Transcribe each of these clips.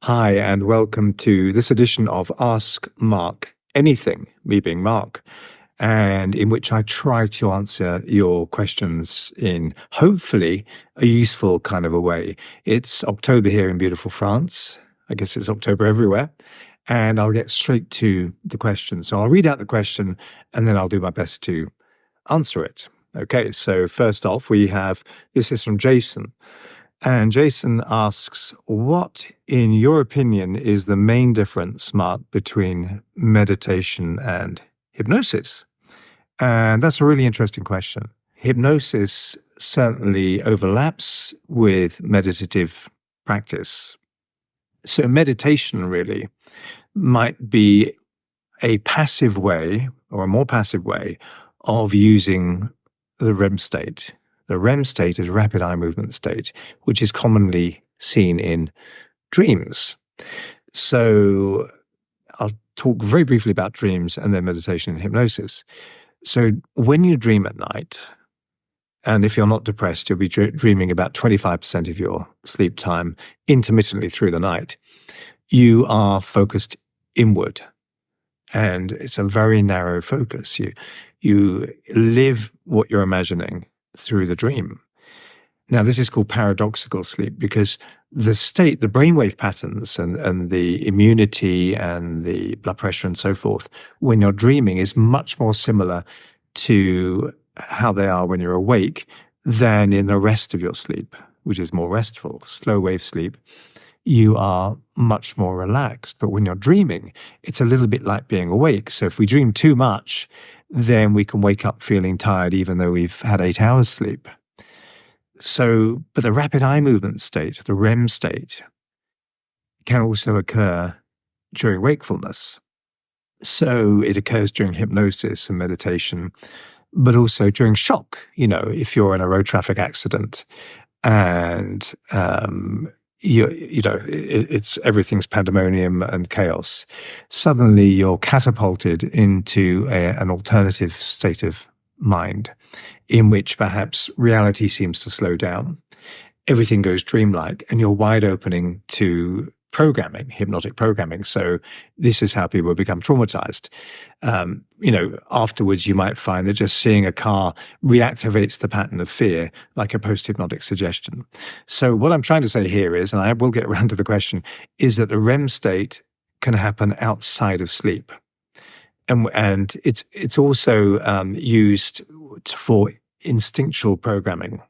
Hi, and welcome to this edition of Ask Mark Anything, me being Mark, and in which I try to answer your questions in hopefully a useful kind of a way. It's October here in beautiful France. I guess it's October everywhere. And I'll get straight to the question. So I'll read out the question and then I'll do my best to answer it. Okay, so first off, this is from Jason. And Jason asks, what, in your opinion, is the main difference, Mark, between meditation and hypnosis? And that's a really interesting question. Hypnosis certainly overlaps with meditative practice. So meditation really might be a passive way, or a more passive way, of using the REM state. The REM state is rapid eye movement state, which is commonly seen in dreams. So I'll talk very briefly about dreams and then meditation and hypnosis. So when you dream at night, and if you're not depressed, you'll be dreaming about 25% of your sleep time intermittently through the night, you are focused inward. And it's a very narrow focus. You live what you're imagining through the dream. Now, this is called paradoxical sleep because the state, the brainwave patterns and the immunity and the blood pressure and so forth, when you're dreaming is much more similar to how they are when you're awake than in the rest of your sleep, which is more restful, slow wave sleep. You are much more relaxed. But when you're dreaming, it's a little bit like being awake. So if we dream too much, then we can wake up feeling tired even though we've had 8 hours sleep. So, but the rapid eye movement state, the REM state, can also occur during wakefulness. So it occurs during hypnosis and meditation, but also during shock. If you're in a road traffic accident and it's everything's pandemonium and chaos. Suddenly you're catapulted into an alternative state of mind in which perhaps reality seems to slow down. Everything goes dreamlike and you're wide opening to programming, hypnotic programming. So this is how people become traumatized. Afterwards you might find that just seeing a car reactivates the pattern of fear like a post-hypnotic suggestion. So what I'm trying to say here is, and I will get around to the question, is that the REM state can happen outside of sleep. And it's also used for instinctual programming.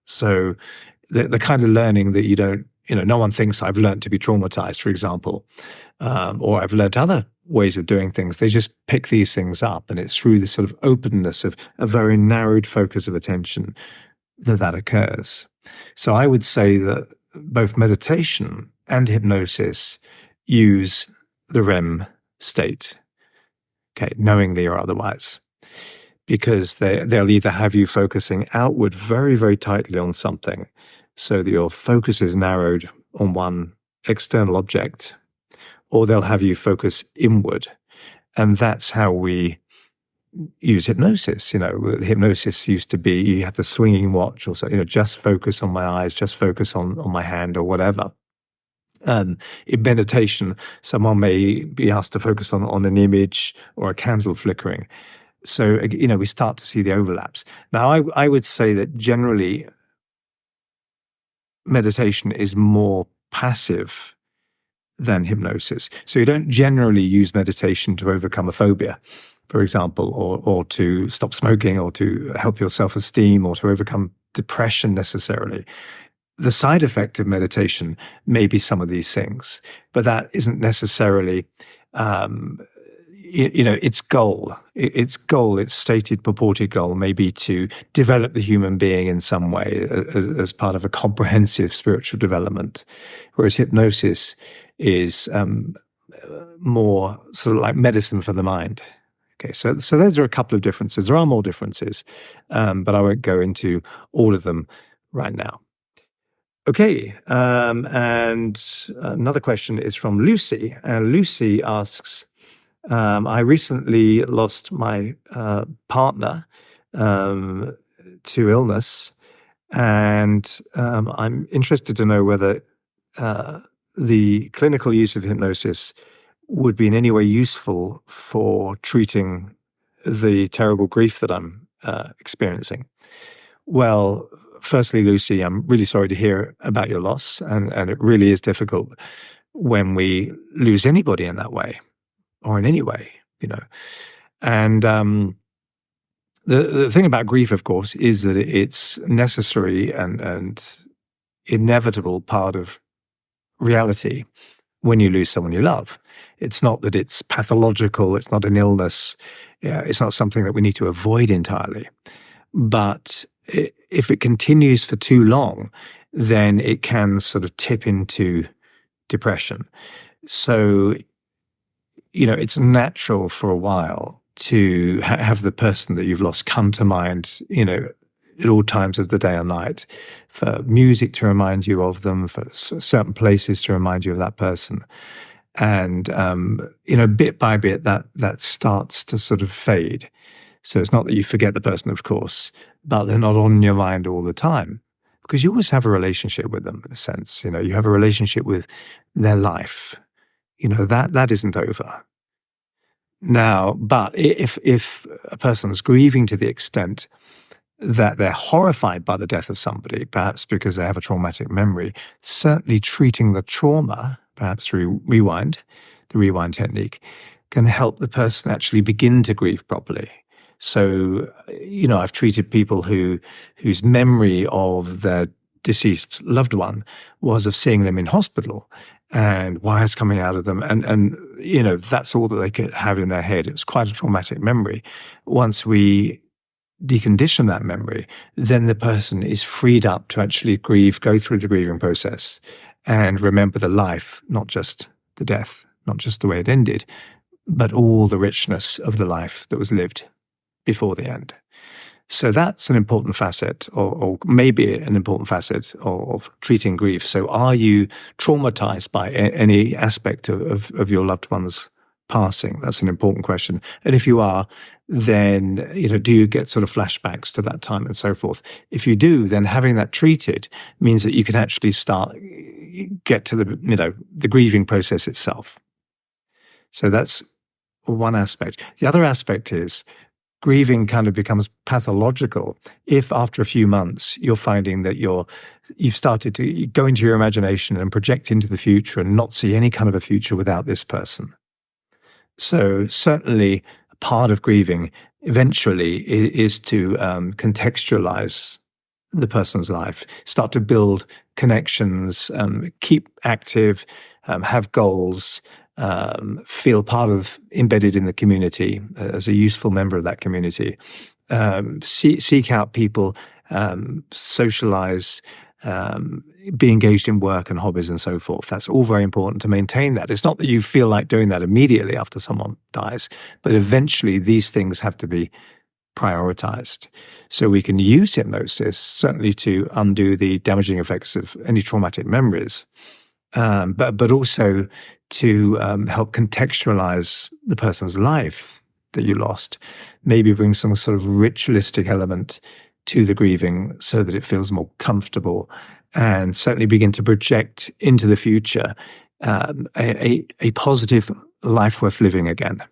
So the kind of learning that you don't, no one thinks I've learned to be traumatized, for example, or I've learned other ways of doing things. They just pick these things up, and it's through this sort of openness of a very narrowed focus of attention that occurs. So I would say that both meditation and hypnosis use the REM state, okay, knowingly or otherwise, because they'll either have you focusing outward very, very tightly on something so that your focus is narrowed on one external object, or they'll have you focus inward. And that's how we use hypnosis. Hypnosis used to be, you have the swinging watch, or so, just focus on my eyes, just focus on my hand or whatever. In meditation, someone may be asked to focus on an image or a candle flickering. So, we start to see the overlaps. Now, I would say that generally meditation is more passive than hypnosis. So you don't generally use meditation to overcome a phobia, for example, or to stop smoking, or to help your self-esteem, or to overcome depression necessarily. The side effect of meditation may be some of these things, but that isn't necessarily its goal. Its stated purported goal may be to develop the human being in some way as part of a comprehensive spiritual development, whereas hypnosis is more sort of like medicine for the mind. Okay, so those are a couple of differences. There are more differences, but I won't go into all of them right now. Okay, and another question is from Lucy. Lucy asks, I recently lost my partner to illness, and I'm interested to know whether the clinical use of hypnosis would be in any way useful for treating the terrible grief that I'm experiencing. Well, firstly, Lucy, I'm really sorry to hear about your loss, and it really is difficult when we lose anybody in that way, or in any way, you know. And the thing about grief, of course, is that it's necessary and inevitable part of reality when you lose someone you love. It's not that it's pathological, it's not an illness, it's not something that we need to avoid entirely. But if it continues for too long, then it can sort of tip into depression. So, you know, it's natural for a while to have the person that you've lost come to mind, you know, at all times of the day or night, for music to remind you of them, for certain places to remind you of that person. And, you know, bit by bit, that starts to sort of fade. So it's not that you forget the person, of course, but they're not on your mind all the time, because you always have a relationship with them, in a sense. You know, you have a relationship with their life. You know, that isn't over. Now, but if a person's grieving to the extent that they're horrified by the death of somebody, perhaps because they have a traumatic memory, certainly treating the trauma, perhaps through the rewind technique, can help the person actually begin to grieve properly. So, you know, I've treated people whose memory of their deceased loved one was of seeing them in hospital and wires coming out of them. And you know, that's all that they could have in their head. It was quite a traumatic memory. Once we decondition that memory, then the person is freed up to actually grieve, go through the grieving process and remember the life, not just the death, not just the way it ended, but all the richness of the life that was lived before the end. So that's an important facet, or maybe an important facet of treating grief. So are you traumatized by any aspect of your loved one's passing? That's an important question. And if you are, then, you know, do you get sort of flashbacks to that time and so forth? If you do, then having that treated means that you can actually get to the, you know, the grieving process itself. So that's one aspect. The other aspect is grieving kind of becomes pathological if after a few months you're finding that you've started to go into your imagination and project into the future and not see any kind of a future without this person. So certainly part of grieving eventually is to contextualize the person's life, start to build connections, keep active, have goals, feel embedded in the community as a useful member of that community, seek out people, socialize, be engaged in work and hobbies and so forth. That's all very important to maintain that. It's not that you feel like doing that immediately after someone dies, but eventually these things have to be prioritized. So we can use hypnosis certainly to undo the damaging effects of any traumatic memories, but also to help contextualize the person's life that you lost, maybe bring some sort of ritualistic element to the grieving so that it feels more comfortable, and certainly begin to project into the future a positive life worth living again,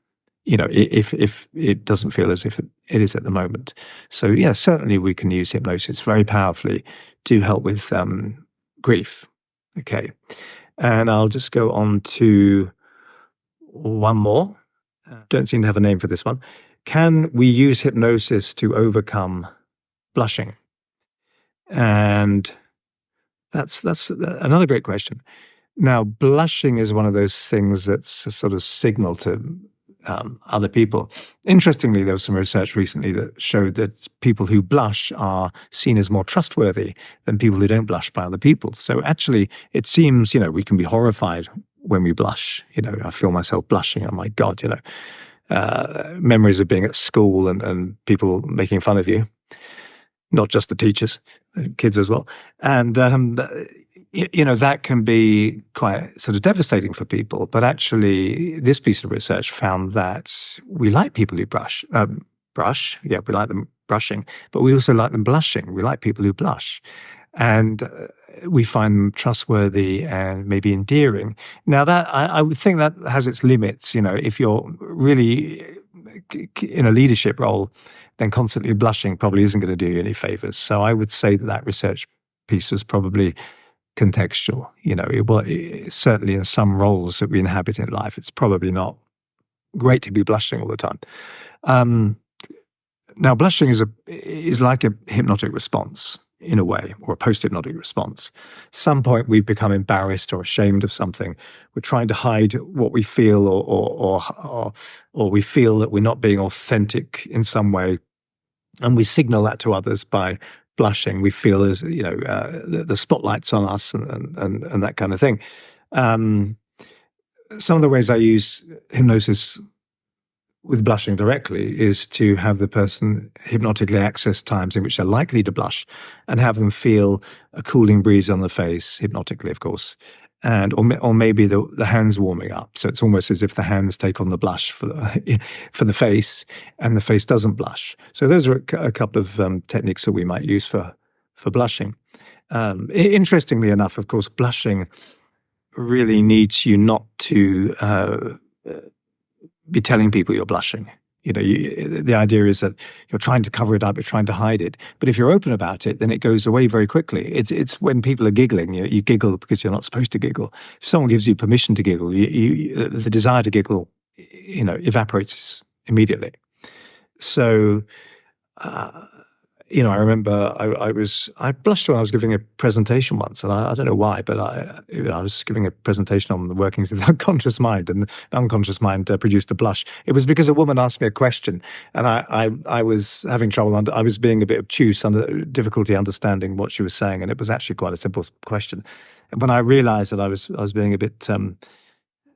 you know, if it doesn't feel as if it is at the moment. So yeah, certainly we can use hypnosis very powerfully to help with grief. Okay. And I'll just go on to one more. Don't seem to have a name for this one. Can we use hypnosis to overcome blushing? And that's another great question. Now, blushing is one of those things that's a sort of signal to other people. Interestingly, there was some research recently that showed that people who blush are seen as more trustworthy than people who don't blush by other people. So actually, it seems, you know, we can be horrified when we blush. You know, I feel myself blushing. Oh my God, you know, memories of being at school and people making fun of you, not just the teachers, kids as well. And, you know, that can be quite sort of devastating for people. But actually, this piece of research found that we like people who brush. Yeah, we like them brushing, but we also like them blushing. We like people who blush. And we find them trustworthy and maybe endearing. Now, that I would think that has its limits. If you're really in a leadership role, then constantly blushing probably isn't going to do you any favors. So I would say that research piece was probably contextual. Certainly in some roles that we inhabit in life, it's probably not great to be blushing all the time. Now, blushing is like a hypnotic response in a way, or a post-hypnotic response. Some point we've become embarrassed or ashamed of something. We're trying to hide what we feel, or we feel that we're not being authentic in some way, and we signal that to others by blushing. We feel as the spotlight's on us, and that kind of thing. Some of the ways I use hypnosis with blushing directly is to have the person hypnotically access times in which they're likely to blush, and have them feel a cooling breeze on the face, hypnotically, of course, or maybe the hands warming up. So it's almost as if the hands take on the blush for the face, and the face doesn't blush. So those are a couple of techniques that we might use for blushing. Interestingly enough, of course, blushing really needs you not to be telling people you're blushing. The idea is that you're trying to cover it up, you're trying to hide it. But if you're open about it, then it goes away very quickly. It's when people are giggling, you giggle because you're not supposed to giggle. If someone gives you permission to giggle, the desire to giggle, evaporates immediately. So, I remember I blushed when I was giving a presentation once, and I don't know why, but I was giving a presentation on the workings of the unconscious mind, and the unconscious mind produced a blush. It was because a woman asked me a question, and I was having trouble. I was being a bit obtuse, under difficulty understanding what she was saying, and it was actually quite a simple question. And when I realized that I was being a bit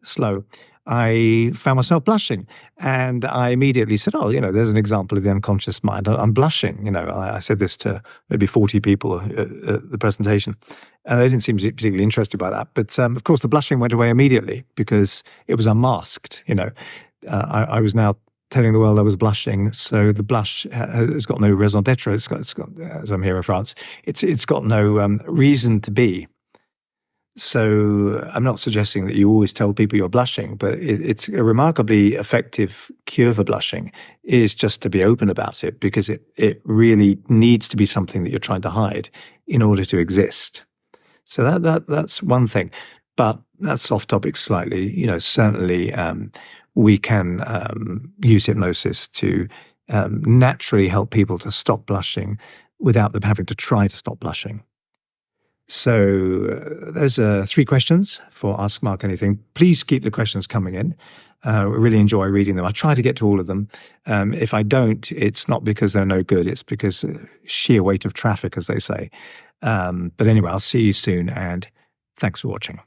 slow, I found myself blushing, and I immediately said, there's an example of the unconscious mind. I'm blushing. I said this to maybe 40 people at the presentation, and they didn't seem particularly interested by that. But of course, the blushing went away immediately because it was unmasked. I was now telling the world I was blushing, so the blush has got no raison d'être. It's got, as I'm here in France, it's got no reason to be. So I'm not suggesting that you always tell people you're blushing, but it's a remarkably effective cure for blushing is just to be open about it, because it really needs to be something that you're trying to hide in order to exist. So that's one thing, but that's off topic slightly. Certainly we can use hypnosis to naturally help people to stop blushing without them having to try to stop blushing. So there's 3 questions for Ask Mark Anything. Please keep the questions coming in. I really enjoy reading them. I try to get to all of them. If I don't, it's not because they're no good. It's because sheer weight of traffic, as they say. But anyway, I'll see you soon, and thanks for watching.